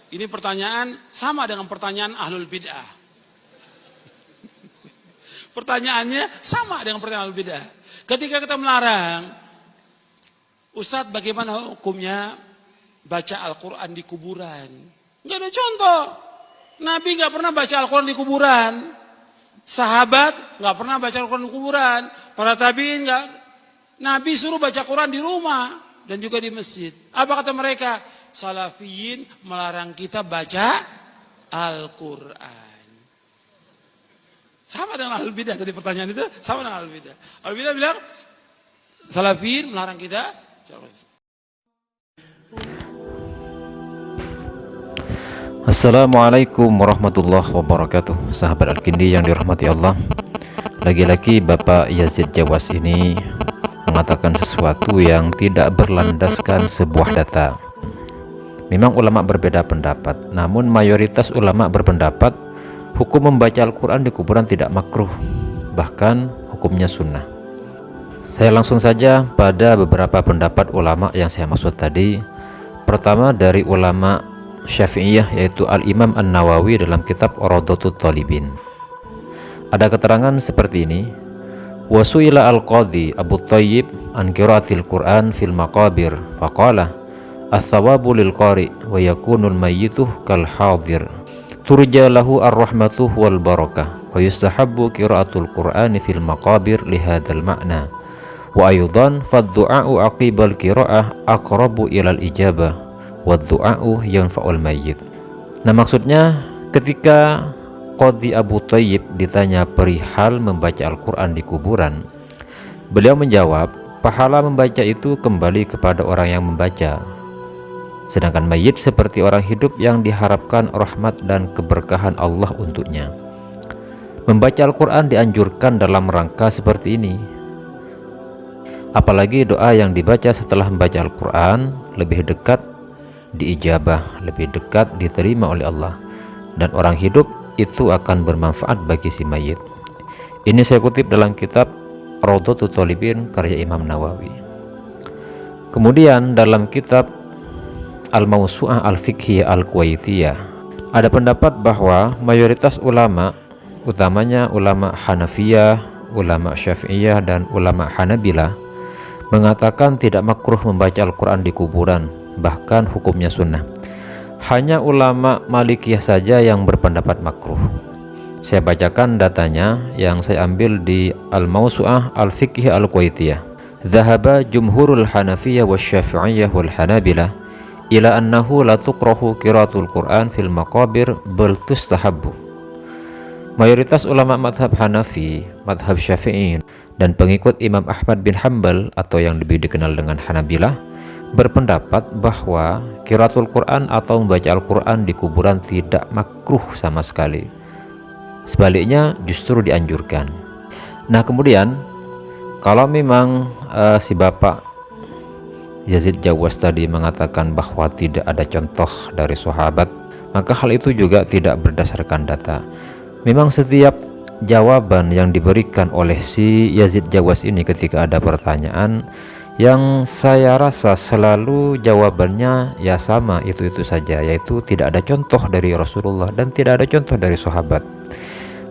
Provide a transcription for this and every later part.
Ini pertanyaan sama dengan pertanyaan ahlul bid'ah. Pertanyaannya sama dengan pertanyaan ahlul bid'ah. Ketika kita melarang, Ustadz bagaimana hukumnya baca Al-Quran di kuburan? Nggak ada contoh. Nabi nggak pernah baca Al-Quran di kuburan. Sahabat nggak pernah baca Al-Quran di kuburan. Para tabi'in nggak. Nabi suruh baca Quran di rumah dan juga di masjid. Apa kata mereka? Salafiyin melarang kita baca Al-Quran. Sama dengan Ahlul Bidah tadi pertanyaan itu, sama dengan Ahlul Bidah. Ahlul Bidah bilang Salafiyin melarang kita. Assalamualaikum warahmatullahi wabarakatuh. Sahabat Al-Kindi yang dirahmati Allah, lagi-lagi Bapak Yazid Jawas ini mengatakan sesuatu yang tidak berlandaskan sebuah data. Memang ulama berbeda pendapat, namun mayoritas ulama berpendapat hukum membaca Al-Quran di kuburan tidak makruh, bahkan hukumnya sunnah. Saya langsung saja pada beberapa pendapat ulama yang saya maksud tadi. Pertama dari ulama Syafi'iyah, yaitu Al-Imam An-Nawawi dalam kitab Rawdatut Thalibin. Ada keterangan seperti ini: Wasu'ila al-Qadhi Abu Thayyib an qiraatil Qur'an fil maqabir faqala ats-tsawabu lil qari wa yakunul mayyitu kal hadir turja lahu ar-rahmatu wal barakah wa yustahabbu qiraatul Qur'ani fil maqabir li hadzal ma'na wa aydan fad-du'a'u aqibal qiraa'ah aqrabu ilal ijabah wa du'a'u yanfa'ul mayyit. Nah, maksudnya ketika Qadhi Abu Thayyib ditanya perihal membaca Al-Quran di kuburan, beliau menjawab, pahala membaca itu kembali kepada orang yang membaca, sedangkan mayit seperti orang hidup yang diharapkan rahmat dan keberkahan Allah untuknya. Membaca Al-Quran dianjurkan dalam rangka seperti ini. Apalagi doa yang dibaca setelah membaca Al-Quran lebih dekat diijabah, lebih dekat diterima oleh Allah, dan orang hidup itu akan bermanfaat bagi si mayit. Ini saya kutip dalam kitab Rawdatut Thalibin karya Imam Nawawi. Kemudian dalam kitab Al-Mawsu'ah Al-Fiqhiyah Al-Kuwaitiyah ada pendapat bahwa mayoritas ulama, utamanya ulama Hanafiyah, ulama Syafi'iyah, dan ulama Hanabilah, mengatakan tidak makruh membaca Al-Quran di kuburan, bahkan hukumnya sunnah. Hanya ulama Malikiyah saja yang berpendapat makruh. Saya bacakan datanya yang saya ambil di Al-Mawsu'ah Al-Fiqhiyah Al-Kuwaitiyah. Dhahaba jumhurul Hanafiyah wa Syafi'iyah wal Hanabilah ila annahu la tukrahu qiraatul Qur'an fil maqabir bal tustahabbu. Mayoritas ulama madhab Hanafi, madhab Syafi'i, dan pengikut Imam Ahmad bin Hanbal atau yang lebih dikenal dengan Hanabilah berpendapat bahwa qiraatul Quran atau membaca Al-Quran di kuburan tidak makruh sama sekali. Sebaliknya justru dianjurkan. Nah, kemudian kalau memang si Bapak Yazid Jawas tadi mengatakan bahwa tidak ada contoh dari sahabat, maka hal itu juga tidak berdasarkan data. Memang setiap jawaban yang diberikan oleh si Yazid Jawas ini ketika ada pertanyaan, yang saya rasa selalu jawabannya ya sama, itu saja, yaitu tidak ada contoh dari Rasulullah dan tidak ada contoh dari sahabat.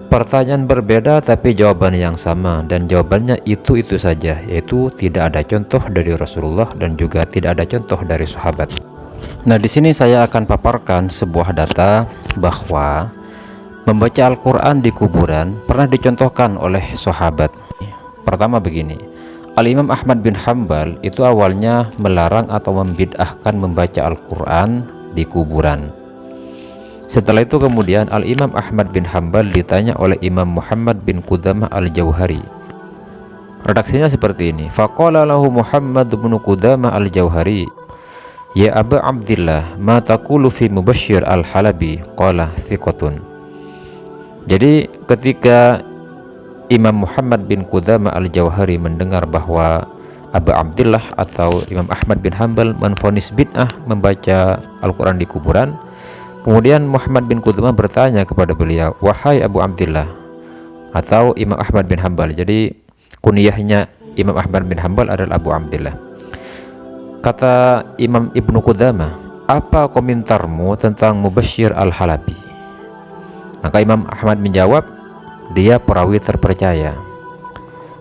Pertanyaan berbeda tapi jawaban yang sama, dan jawabannya itu saja, yaitu tidak ada contoh dari Rasulullah dan juga tidak ada contoh dari sahabat. Nah, di sini saya akan paparkan sebuah data bahwa membaca Al-Quran di kuburan pernah dicontohkan oleh sahabat. Pertama begini, Al-Imam Ahmad bin Hanbal itu awalnya melarang atau membid'ahkan membaca Al-Quran di kuburan. Setelah itu kemudian Al-Imam Ahmad bin Hanbal ditanya oleh Imam Muhammad bin Qudamah Al-Jauhari. Redaksinya seperti ini: Faqala lahu Muhammad bin Qudamah Al-Jauhari, ya Aba Abdillah, ma taqulu fi Mubashshir Al-Halabi? Qala thiqatun. Jadi ketika Imam Muhammad bin Qudamah Al-Jauhari mendengar bahwa Abu Abdillah atau Imam Ahmad bin Hanbal menvonis bid'ah membaca Al-Quran di kuburan, kemudian Muhammad bin Qudamah bertanya kepada beliau, wahai Abu Abdillah, atau Imam Ahmad bin Hanbal. Jadi kunyahnya Imam Ahmad bin Hanbal adalah Abu Abdillah. Kata Imam Ibnu Qudamah, apa komentarmu tentang Mubashir Al-Halabi? Maka Imam Ahmad menjawab, dia perawi terpercaya.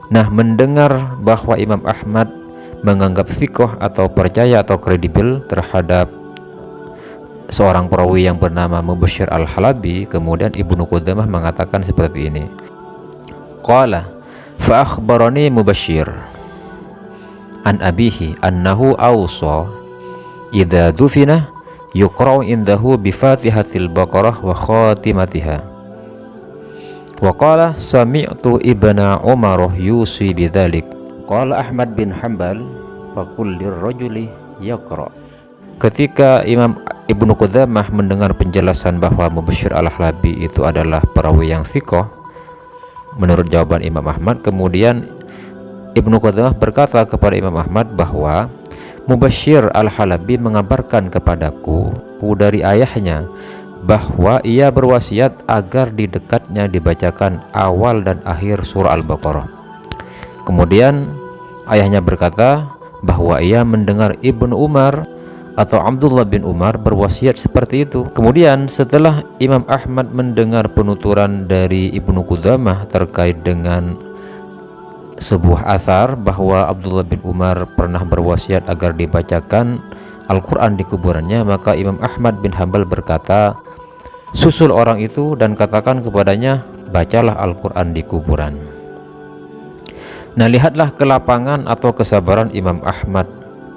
Nah, mendengar bahwa Imam Ahmad menganggap thiqah atau percaya atau kredibel terhadap seorang perawi yang bernama Mubashir Al-Halabi, kemudian Ibnu Qudamah mengatakan seperti ini. Qala fa akhbarani Mubashir an abihi annahu awsa idza dufina yuqra'u indahu bi Fatihatil Baqarah wa khatimatiha. Wa qala sami'tu Ibna Umar yusi bidzalik. Qala Ahmad bin Hanbal faqul lirrajuli yaqra'. Ketika Imam Ibnu Qudamah mendengar penjelasan bahwa Mubashir Al-Halabi itu adalah perawi yang thiqah menurut jawaban Imam Ahmad, kemudian Ibnu Qudamah berkata kepada Imam Ahmad bahwa Mubashir Al-Halabi mengabarkan kepadaku dari ayahnya bahwa ia berwasiat agar di dekatnya dibacakan awal dan akhir surah Al-Baqarah. Kemudian ayahnya berkata bahwa ia mendengar Ibnu Umar atau Abdullah bin Umar berwasiat seperti itu. Kemudian setelah Imam Ahmad mendengar penuturan dari Ibnu Qudamah terkait dengan sebuah athar bahwa Abdullah bin Umar pernah berwasiat agar dibacakan Al-Quran di kuburannya, maka Imam Ahmad bin Hanbal berkata, susul orang itu dan katakan kepadanya, bacalah Al-Quran di kuburan. Nah, lihatlah kelapangan atau kesabaran Imam Ahmad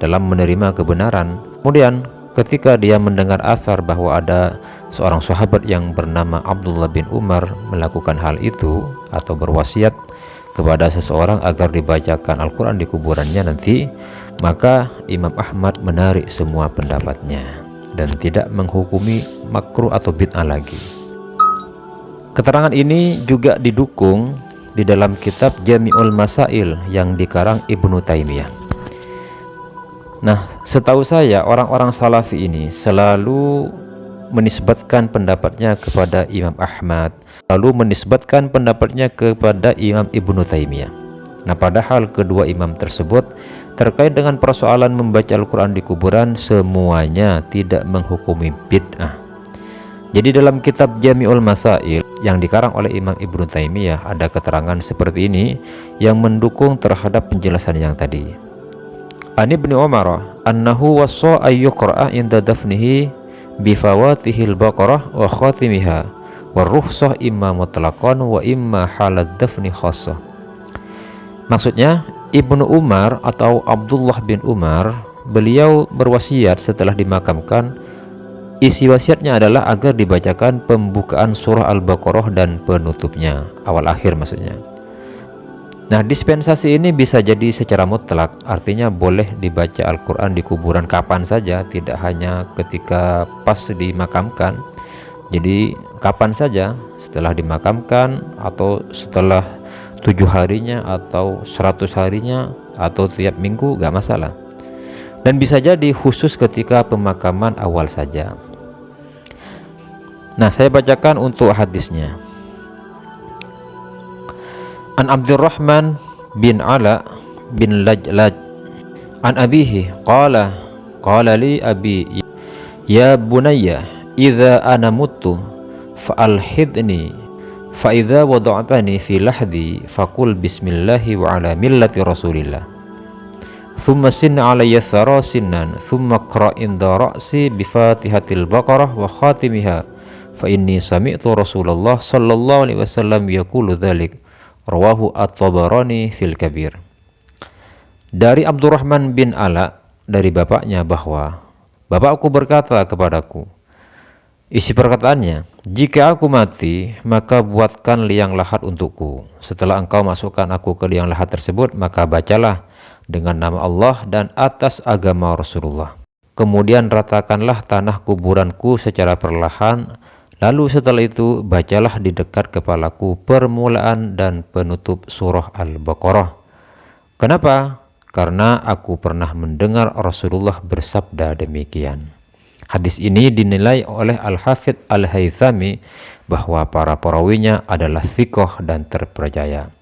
dalam menerima kebenaran. Kemudian ketika dia mendengar athar bahwa ada seorang sahabat yang bernama Abdullah bin Umar melakukan hal itu atau berwasiat kepada seseorang agar dibacakan Al-Quran di kuburannya nanti, maka Imam Ahmad menarik semua pendapatnya dan tidak menghukumi makruh atau bid'ah lagi. Keterangan ini juga didukung di dalam kitab Jami'ul Masail yang dikarang Ibnu Taimiyah. Nah, setahu saya orang-orang Salafi ini selalu menisbatkan pendapatnya kepada Imam Ahmad, lalu menisbatkan pendapatnya kepada Imam Ibnu Taimiyah. Nah, padahal kedua imam tersebut terkait dengan persoalan membaca Al-Quran di kuburan semuanya tidak menghukumi bid'ah. Jadi dalam kitab Jami'ul Masail yang dikarang oleh Imam Ibnu Taimiyah ada keterangan seperti ini yang mendukung terhadap penjelasan yang tadi. An Ibnu Umar annahu wassa ayyuqra'a inda dafnihi bifawatihil Baqarah wa khatimiha wa rukhsah imma mutlaqan wa imma halad dafni khassah. Maksudnya Ibnu Umar atau Abdullah bin Umar, beliau berwasiat setelah dimakamkan, isi wasiatnya adalah agar dibacakan pembukaan surah Al-Baqarah dan penutupnya, awal akhir maksudnya. Nah, dispensasi ini bisa jadi secara mutlak, artinya boleh dibaca Al-Quran di kuburan kapan saja, tidak hanya ketika pas dimakamkan. Jadi kapan saja, setelah dimakamkan atau setelah 7 harinya atau 100 harinya atau tiap minggu, gak masalah. Dan bisa jadi khusus ketika pemakaman awal saja. Nah, saya bacakan untuk hadisnya. An Abdurrahman bin Ala bin Lajlaj an abihi qala li abi ya bunayya idza ana muttu fa'alhidni fa idza wada'tani fi lahdi faqul bismillahi wa ala millati rasulillah thumma sinna alayya thara sinnan thumma qra' inda ra'si bi Fatihatil Baqarah wa khatimiha fa inni sami'tu Rasulullah sallallahu alaihi wasallam yaqulu dzalik. Rawahu At-Tabarani fil Kabir. Dari Abdurrahman bin Ala dari bapaknya bahwa bapakku berkata kepadaku, isi perkataannya, jika aku mati maka buatkan liang lahat untukku. Setelah engkau masukkan aku ke liang lahat tersebut, maka bacalah dengan nama Allah dan atas agama Rasulullah. Kemudian ratakanlah tanah kuburanku secara perlahan. Lalu setelah itu bacalah di dekat kepalaku permulaan dan penutup surah Al-Baqarah. Kenapa? Karena aku pernah mendengar Rasulullah bersabda demikian. Hadis ini dinilai oleh Al-Hafidh Al-Haythami bahwa para perawinya adalah thiqah dan terpercaya.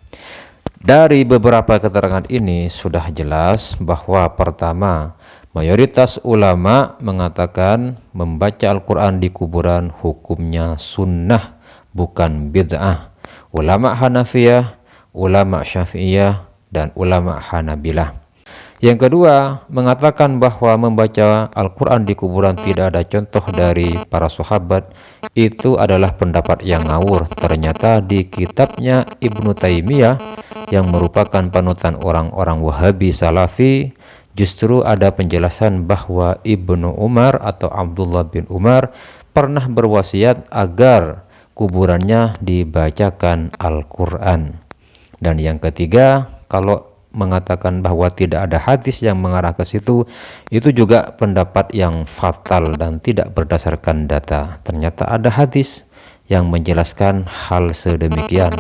Dari beberapa keterangan ini sudah jelas bahwa pertama, Mayoritas ulama mengatakan membaca Al-Quran di kuburan hukumnya sunnah, bukan bid'ah. Ulama Hanafiyah, ulama Syafi'iyah, dan ulama Hanabilah. Yang kedua, mengatakan bahwa membaca Al-Quran di kuburan tidak ada contoh dari para sahabat. Itu adalah pendapat yang ngawur. Ternyata di kitabnya Ibnu Taimiyah yang merupakan panutan orang-orang Wahabi Salafi, justru ada penjelasan bahwa Ibnu Umar atau Abdullah bin Umar pernah berwasiat agar kuburannya dibacakan Al-Quran. Dan yang ketiga, kalau mengatakan bahwa tidak ada hadis yang mengarah ke situ, itu juga pendapat yang fatal dan tidak berdasarkan data. Ternyata ada hadis yang menjelaskan hal sedemikian.